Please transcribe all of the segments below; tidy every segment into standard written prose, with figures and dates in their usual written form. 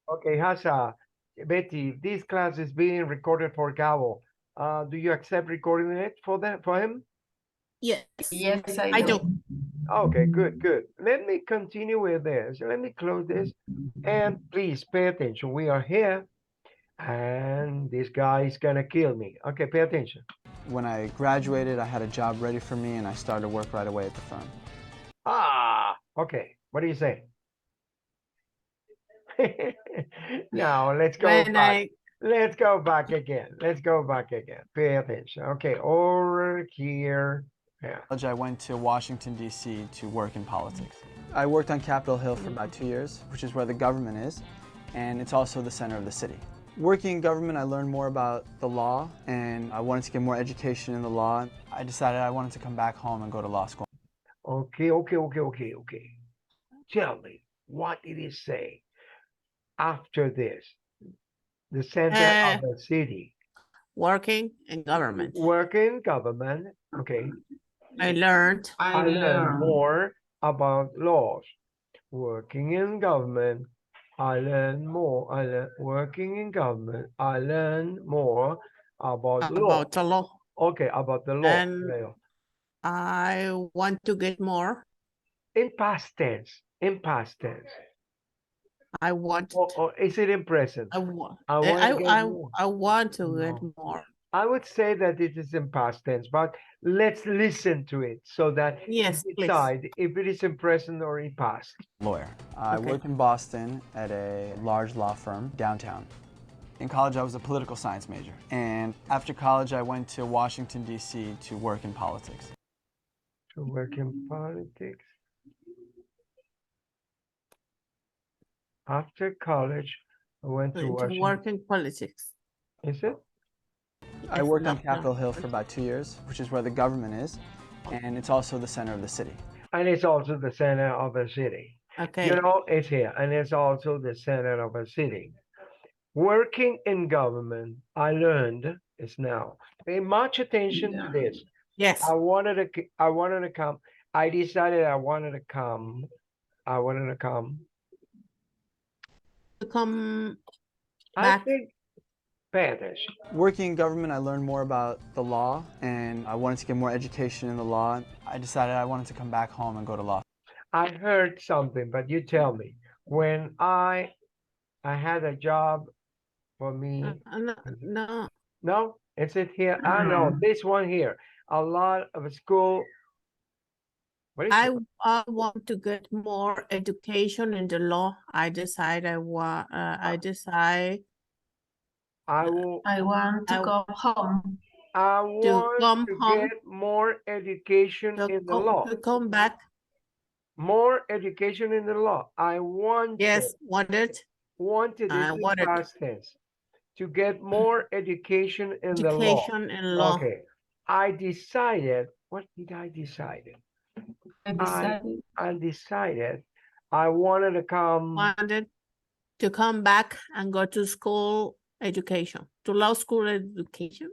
Okay, Hasha, Betty, this class is being recorded for Gabo. Do you accept recording it for him? Yes, Yes, I do. Okay, good, good. Let me continue with this. Let me close this. And please pay attention. We are here, and this guy is gonna kill me. Okay, pay attention. When I graduated, I had a job ready for me and I started work right away at the firm. Okay. What do you say? Now let's go When back. Let's go back again. Let's go back again. Pay attention. Okay, over here. Yeah. I went to Washington, D.C. to work in politics. I worked on Capitol Hill for about 2 years, which is where the government is, and it's also the center of the city. Working in government, I learned more about the law, and I wanted to get more education in the law. I decided I wanted to come back home and go to law school. Okay. Tell me, what did it say after this? The center of the city. Working in government. Working government. Okay. I learned more about laws. Working in government. I learned more. Working in government. I learned more about law. about the law. Okay, about the law. And I want to get more. In past tense. In past tense. I want. Or is it in present? I want. I want to get more. I would say that it is in past tense, but let's listen to it so that Yes, you decide if it is in present or in past. Lawyer. I work in Boston at a large law firm downtown. In college, I was a political science major. And after college, I went to Washington, D.C. to work in politics. To work in politics? After college, I went to Washington. Work in politics. Is it? I worked on Capitol Hill for about 2 years, which is where the government is, and it's also the center of the city. And it's also the center of the city. Okay. You know, it's here, and it's also the center of a city. Working in government, I learned is now. Pay much attention to this. Yes. I wanted to come. I decided I wanted to come. To come I back. think, pay attention. Working in government, I learned more about the law, and I wanted to get more education in the law. I decided I wanted to come back home and go to law. I heard something, but you tell me. When I had a job for me. No. No, is it here? No, this one here. A lot of school. What is I it? want to get more education in the law. I decide I want. I decide. I want to go home. I want to get more education in the law. To come back. More education in the law. I want. Yes, wanted. Wanted is in past tense. To get more education in the law. Education in law. Okay. I decided. What did I decide? I decided I wanted to come. Wanted to come back and go to school education, to law school education.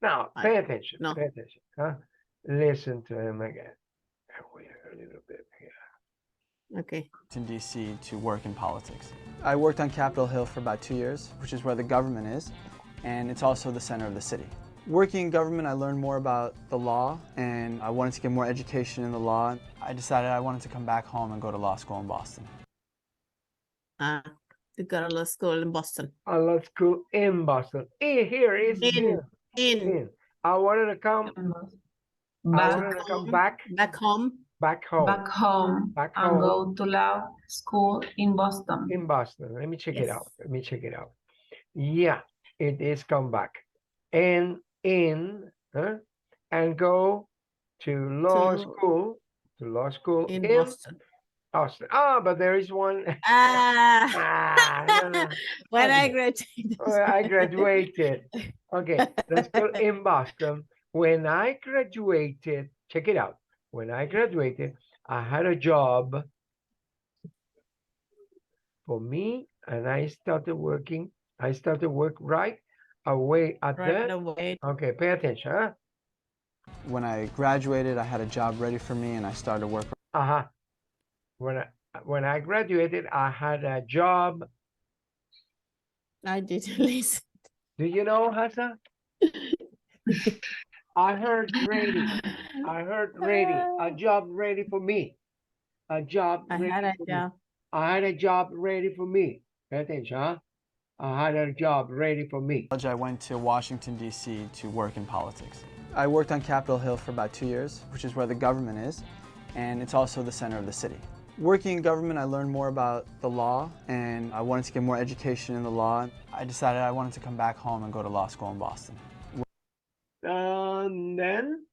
Now, pay attention. No. Pay attention. Huh? Listen to him again. Wait a little bit here. Okay. In D.C. to work in politics. I worked on Capitol Hill for about 2 years, which is where the government is, and it's also the center of the city. Working in government, I learned more about the law, and I wanted to get more education in the law. I decided I wanted to come back home and go to law school in Boston. To go to law school in Boston. A law school in Boston. Here is in. I wanted to come. Back home. And go to law school in Boston. In Boston. Let me check it out. Yeah, it is come back. And and go to law school. In Boston. Boston. But there is one. When I graduated. I graduated. Okay, let's go in Boston. When I graduated, check it out. When I graduated, I had a job for me, and I started working. I started work right away at Okay, pay attention, huh? When I graduated, I had a job ready for me, and I started work. When When I graduated, I had a job. I didn't listen. Do you know, Hassan? I heard ready. I heard ready. A job ready for me. A job I ready had a for me. job. I had a job ready for me. Pay attention, huh? I had a job ready for me. I went to Washington, D.C. to work in politics. I worked on Capitol Hill for about 2 years, which is where the government is, and it's also the center of the city. Working in government, I learned more about the law, and I wanted to get more education in the law. I decided I wanted to come back home and go to law school in Boston. And then,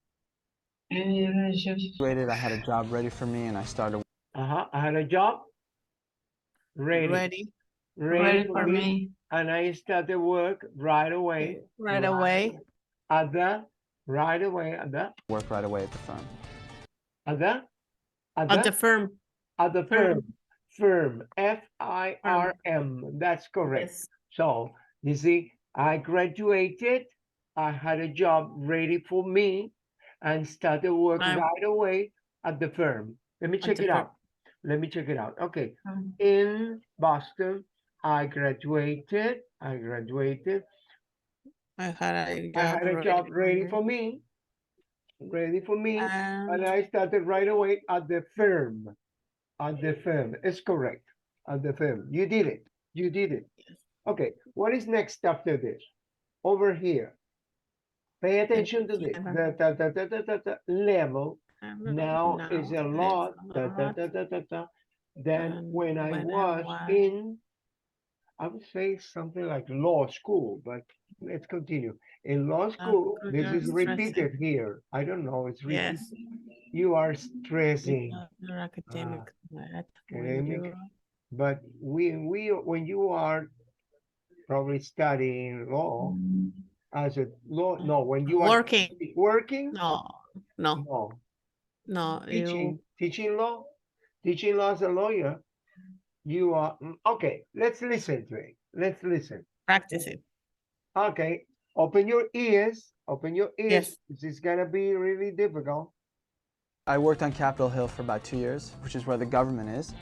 Graduated, I had a job ready for me, and I started. I had a job ready Ready for for me, me. and I started work right away. Right away. At the right away at the Work right away at the firm. at the at At the the firm. at the firm. firm FIRM. That's correct. Yes. So you see, I graduated. I had a job ready for me, and started work I'm- right away at the firm. Let me check the it firm. out. Let me check it out. Okay, Um, in Boston, I graduated. I graduated. I had a job. I had a job ready for me, And and I started right away at the firm. At the firm, it's correct. At the firm, you did it. You did it. Okay, what is next after this? Over here, pay attention to this. The level now is a lot. Then when I was in, I would say something like law school, but let's continue. In law school, this is repeated here. I don't know, it's repeated. Yes. You are stressing, Your academic. academic. But when you are probably studying law as a law, no, when you are working, No. no, No. teaching law as a lawyer, you are okay. Let's listen to it. Let's listen. Practice it. Okay, open your ears. Open your ears. Yes. This is gonna be really difficult. I worked on Capitol Hill for about 2 years, which is where the government is,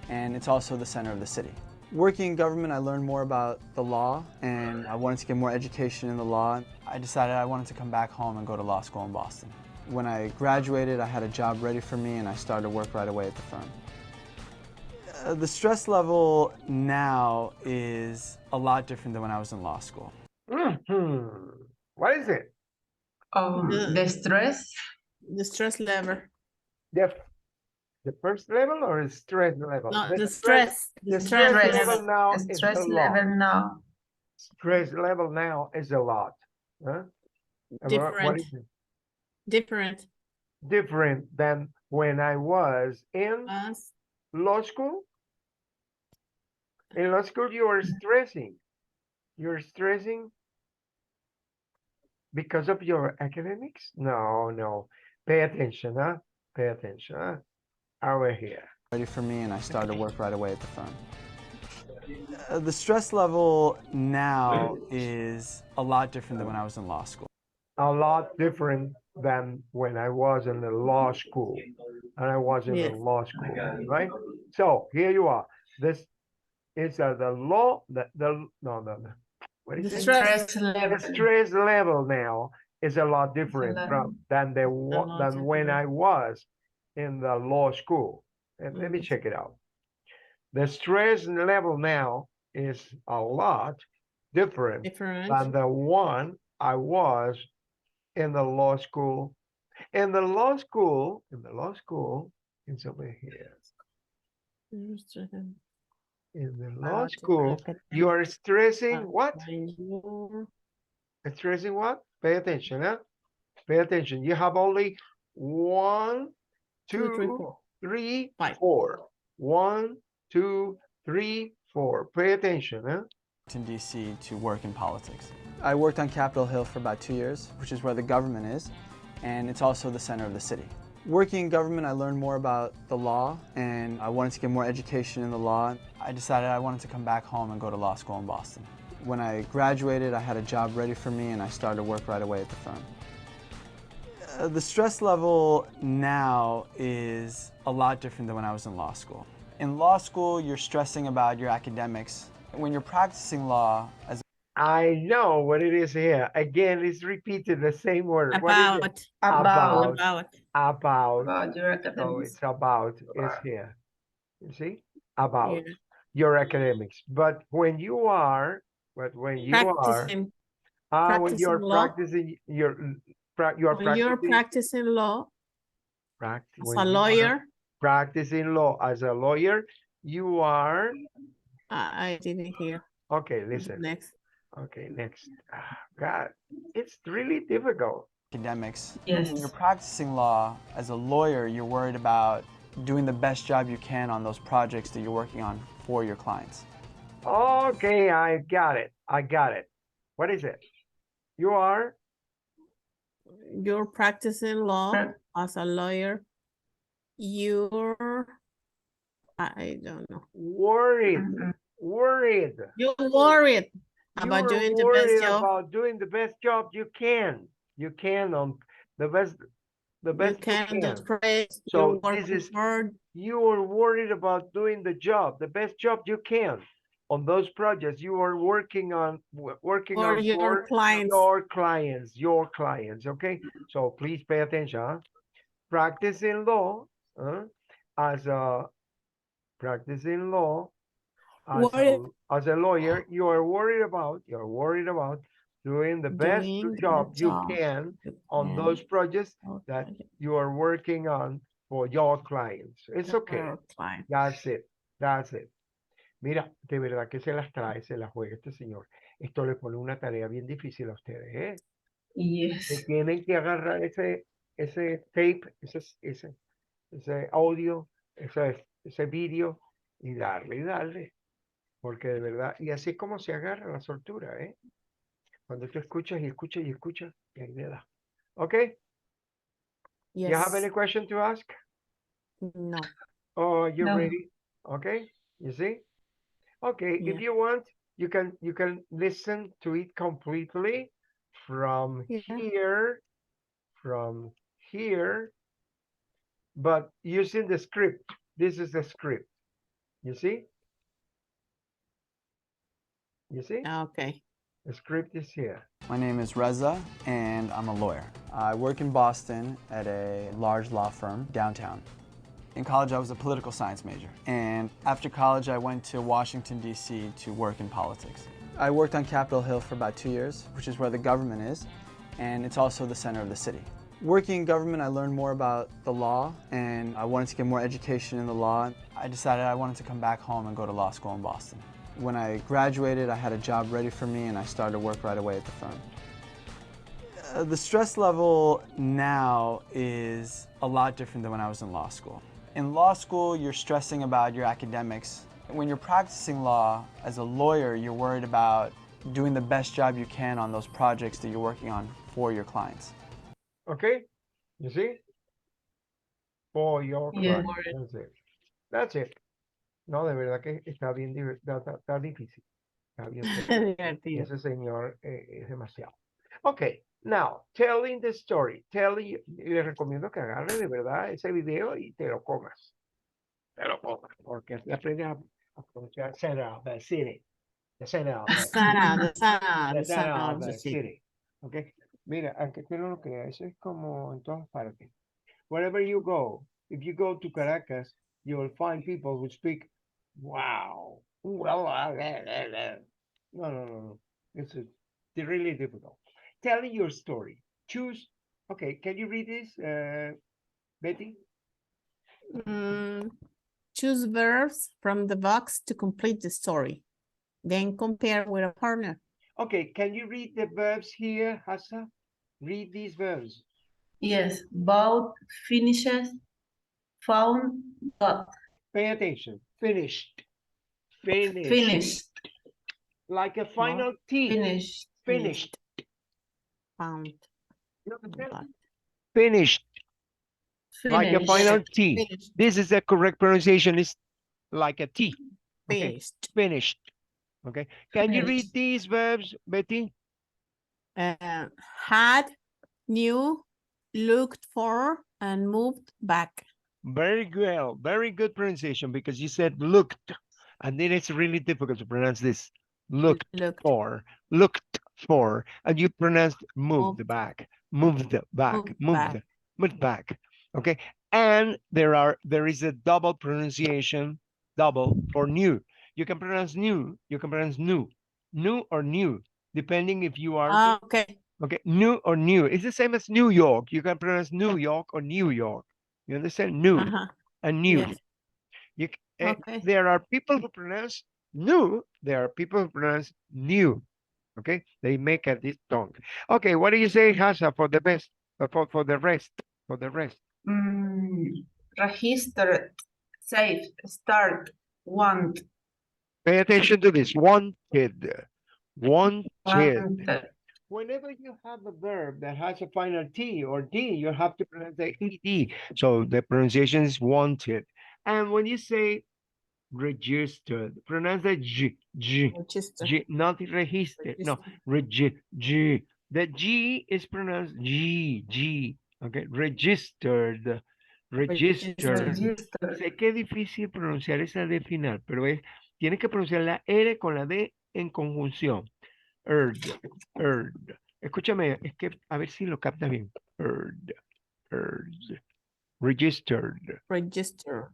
and it's also the center of the city. Working in government, I learned more about the law, and I wanted to get more education in the law. I decided I wanted to come back home and go to law school in Boston. When I graduated, I had a job ready for me, and I started work right away at the firm. The stress level now is a lot different than when I was in law school. What is it? The stress. The stress level. The first level or the stress level? No, the stress. stress. The The stress stress level level. now The is stress a lot. level now. Stress level now is a lot. Huh? What Different. is it? Different. Different than when I was in Us. law school. In law school, you are stressing. You're stressing because of your academics? No. Pay attention, huh? Pay attention, huh? Over here. Ready for me, and I started work right away at the firm. The stress level now is a lot different than when I was in law school. A lot different than when I was in the law school. And I was in the Yes. law school, right? So here you are. This is the law, no. What is The it? stress. The stress level now is a lot different than when I was in the law school. And let me check it out. The stress level now is a lot different than the one I was in the law school. In the law school, it's over here. In the law school, you are stressing what? Stressing what? Pay attention, huh? Pay attention. You have only 1, 2, 3, 4. 1, 2, 3, 4. Pay attention, huh? In D.C. to work in politics. I worked on Capitol Hill for about 2 years, which is where the government is, and it's also the center of the city. Working in government, I learned more about the law, and I wanted to get more education in the law. I decided I wanted to come back home and go to law school in Boston. When I graduated, I had a job ready for me, and I started work right away at the firm. The stress level now is a lot different than when I was in law school. In law school, you're stressing about your academics. When you're practicing law as I know what it is here. Again, it's repeated the same word. What is it? About. About. Your So academics. it's about is here. You see? About Yeah. your academics. But when you are, when you're Practicing law. practicing you are When you're practicing law as a lawyer, practicing law as a lawyer, you are I didn't hear. okay. What's Listen. next? Okay, next. God, it's really difficult. academics. Yes. When you're practicing law as a lawyer, you're worried about doing the best job you can on those projects that you're working on for your clients. Okay, I got it. What is it? You're practicing law as a lawyer. You're, I don't know. worried. You're worried about You're doing the worried best job. about doing the best job you can. You can on the best You can do praise. So You're this working is hard. you are worried about doing the job, the best job you can on those projects you are working on For your clients. your clients, okay? So please pay attention. Huh? Practicing law as a practicing law as a lawyer, you're worried about doing the best job you can on those projects that you are working on for your clients. It's okay. That's it. That's it. Mira, de verdad que se las trae, se las juega este señor. Esto le pone una tarea bien difícil a ustedes, ¿eh? Yes. Que tienen que agarrar ese tape, ese audio, ese vídeo y darle. Porque de verdad, y así es como se agarra la soltura, ¿eh? Cuando tú escuchas y escuchas y escuchas, y ahí le da. Okay? Yes. You have any question to ask? No. Oh, you're No. ready? Okay? You see? Okay, if Yeah. you want, you can listen to it completely from here, but using the script. This is the script. You see? You see? Okay. The script is here. My name is Reza, and I'm a lawyer. I work in Boston at a large law firm downtown. In college, I was a political science major, and after college, I went to Washington, D.C. to work in politics. I worked on Capitol Hill for about 2 years, which is where the government is, and it's also the center of the city. Working in government, I learned more about the law, and I wanted to get more education in the law. I decided I wanted to come back home and go to law school in Boston. When I graduated, I had a job ready for me, and I started work right away at the firm. The stress level now is a lot different than when I was in law school. In law school, you're stressing about your academics. When you're practicing law as a lawyer, you're worried about doing the best job you can on those projects that you're working on for your clients. Okay? You see? For your Yeah. clients. That's it. That's it. No, de verdad que está bien, está difícil. Está bien. Divertido. Ese señor es demasiado. Okay, now, telling the story. Y les recomiendo que agarre de verdad ese video y te lo comas. Porque así aprendes a pronunciar the city. The center of the city. Okay. Mira, aunque tú no lo creas, eso es como en todas partes. Wherever you go, if you go to Caracas, you will find people who speak, wow. No. It's really difficult. Telling your story. Choose. Okay, can you read this, Betty? Choose verbs from the box to complete the story. Then compare with a partner. Okay, can you read the verbs here, Hassa? Read these verbs. Yes. Bought, finishes, found, got. Pay attention. Finished. Like a final T. Finished. Found. Finished. Like a final T. Finished. This is the correct pronunciation. It's like a T. Okay. Finished. Okay. Can you read these verbs, Betty? Had, knew, looked for, and moved back. Very well. Very good pronunciation because you said looked. And then it's really difficult to pronounce this. Looked for. Looked for. And you pronounced moved back. Moved back. Moved back. Okay. And there is a double pronunciation, double for new. You can pronounce new. You can pronounce new. New or new, depending if you are Okay. okay, new or new. It's the same as New York. You can pronounce New York or New York. You understand? New and new. Yes. You, Okay. there are people who pronounce new. There are people who pronounce new. Okay, they make a this tongue. Okay, what do you say, Hasa, for the best? For the rest? For the rest. Registered, save, start, want, Pay attention to this. Wanted. Wanted. wanted, Whenever you have a verb that has a final T or D, you have to pronounce the ED. So the pronunciation is wanted. And when you say registered, pronounce the G, not registered. No, G. The G is pronounced G. Okay, registered. Sé que es difícil pronunciar esa D final, pero tienes que pronunciar la R con la D en conjunción. Erd. Escúchame, es que a ver si lo capta bien. Erd. Registered. Registered.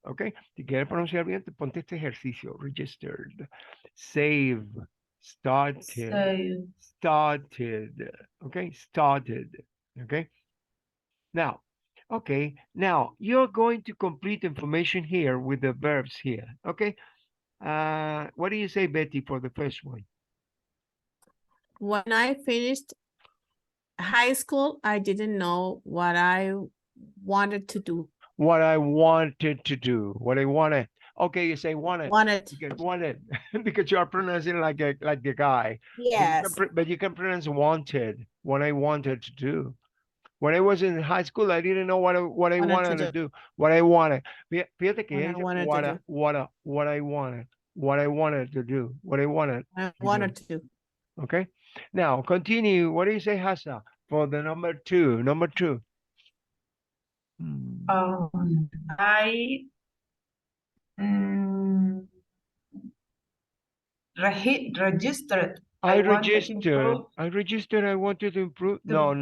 Ok. Si quieres pronunciar bien, ponte este ejercicio. Registered. Save. Started. Started. Okay. Started. Okay. Now, okay. Now you're going to complete information here with the verbs here. Okay. What do you say, Betty, for the first one? When I finished high school, I didn't know what I wanted to do. What I wanted to do. What I wanted. Okay, you say wanted. Wanted. Because you are pronouncing like the guy. Yes. But you can pronounce wanted. What I wanted to do. When I was in high school, I didn't know what I wanted to do. What I wanted. Fíjate que what I wanted. What I wanted to do. What I wanted. I wanted to do. Okay. Now continue. What do you say, Hasa, for the number two? Number two. I registered. I registered. I wanted to improve. No.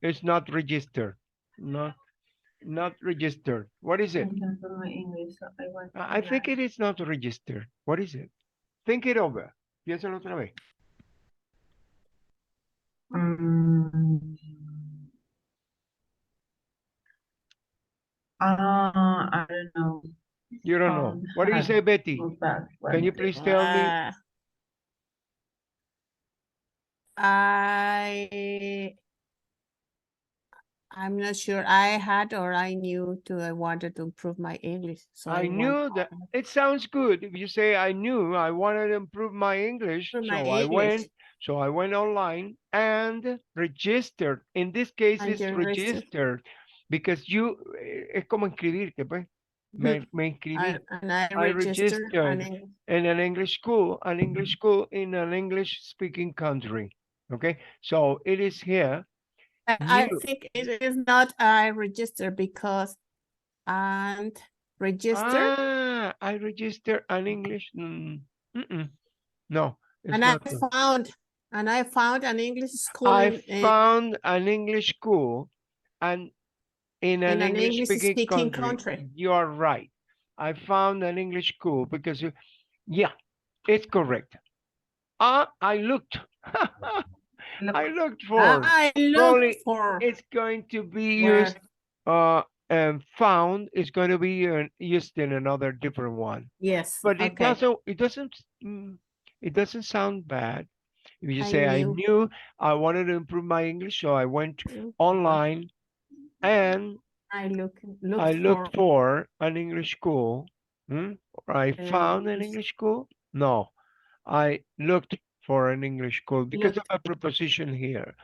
It's not register. Not registered. What is it? I think it is not registered. What is it? Think it over. Piénsalo otra vez. I don't know. You don't know. What do you say, Betty? Can you please tell me? I'm not sure. I had or I knew I wanted to improve my English. So I knew that it sounds good. If you say I knew I wanted to improve my English, so I went online and registered. In this case, it's registered because es como inscribirte, pues. Me inscribí. And I registered in an English school in an English speaking country. Okay, so it is here. I think it is not I register because and register. I register an English. No, it's and not. I found an English school. I found an English school and in an English speaking country. You are right. I found an English school because yeah, it's correct. I looked. I looked for. It's going to be used. And found is going to be used in another different one. Yes. But it doesn't sound bad. If you say I knew I wanted to improve my English, so I went online and I looked for an English school. Or I found an English school. No, I looked for an English school because of a preposition here.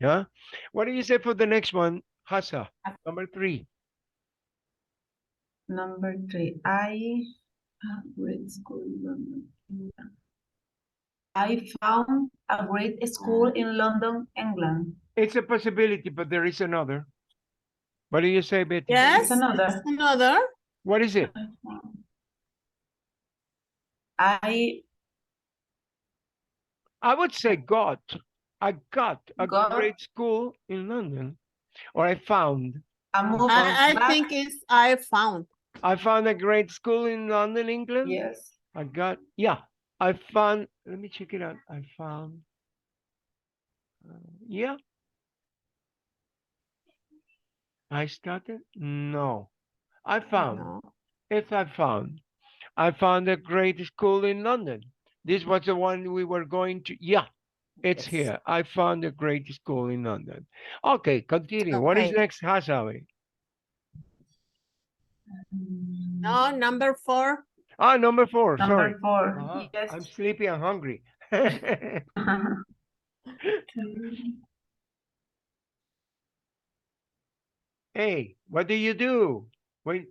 Yeah. What do you say for the next one, Hasa? Number three. Number three. I found a great school in London, England. It's a possibility, but there is another. What do you say, Betty? Yes, another. another. What is it? I would say got. I got a Got- great school in London. Or I found. moved I back. think it's I found. I found a great school in London, England. Yes. I got, yeah. I found, let me check it out. I found, yeah. I started? No. I found. No. Yes, I found. I found a great school in London. This was the one we were going to. Yeah, it's Yes. here. I found a great school in London. Okay, continue. What is Okay. next, Hasawi? No, number 4. Ah, number 4. Sorry. Number 4. I'm Yes. sleepy and hungry. Hey, what do you do when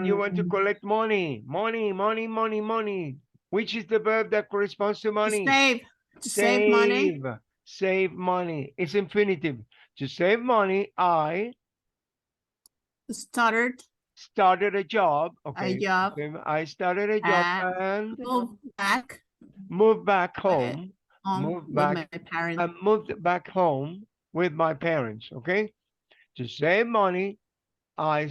you want to collect money? Money. Which is the verb that corresponds to money? Save. To save money. Save money. It's infinitive. To save money, I Started started a job. Okay. a job. I started a job and Move back moved back home. home Moved with back my parents. I moved back home with my parents. Okay. To save money, to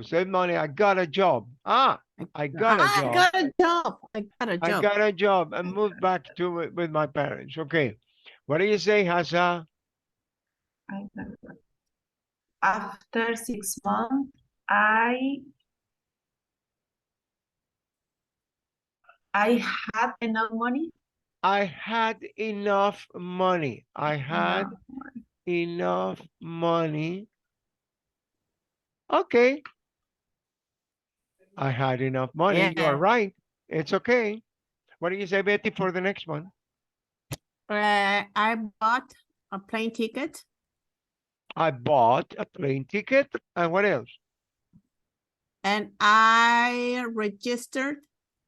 save money, I got a job. I got a job. I got a job. I got a job and moved back to it with my parents. Okay. What do you say, Hasa? After 6 months, I had enough money. I had enough money. I had enough money. Okay. I had enough money. You are Yeah. right. It's okay. What do you say, Betty, for the next one? I bought a plane ticket. I bought a plane ticket. And what else? And I registered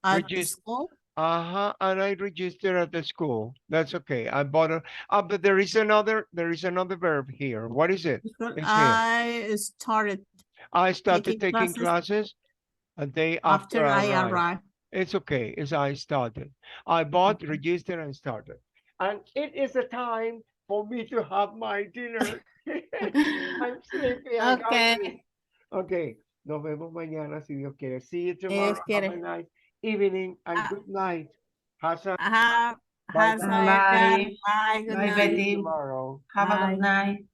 at the school. And I registered at the school. That's okay. I bought a, but there is another verb here. What is it? It's here. I started taking classes a day after I arrived. It's okay. It's I started. I bought, registered, and started. And it is a time for me to have my dinner. I'm sleepy. I'm hungry. Okay. Nos vemos mañana si Dios quiere. See you tomorrow. Have a nice evening and good night. Hasa. Bye. Bye. Bye. Good Bye, night. Betty. Tomorrow. Have a good night.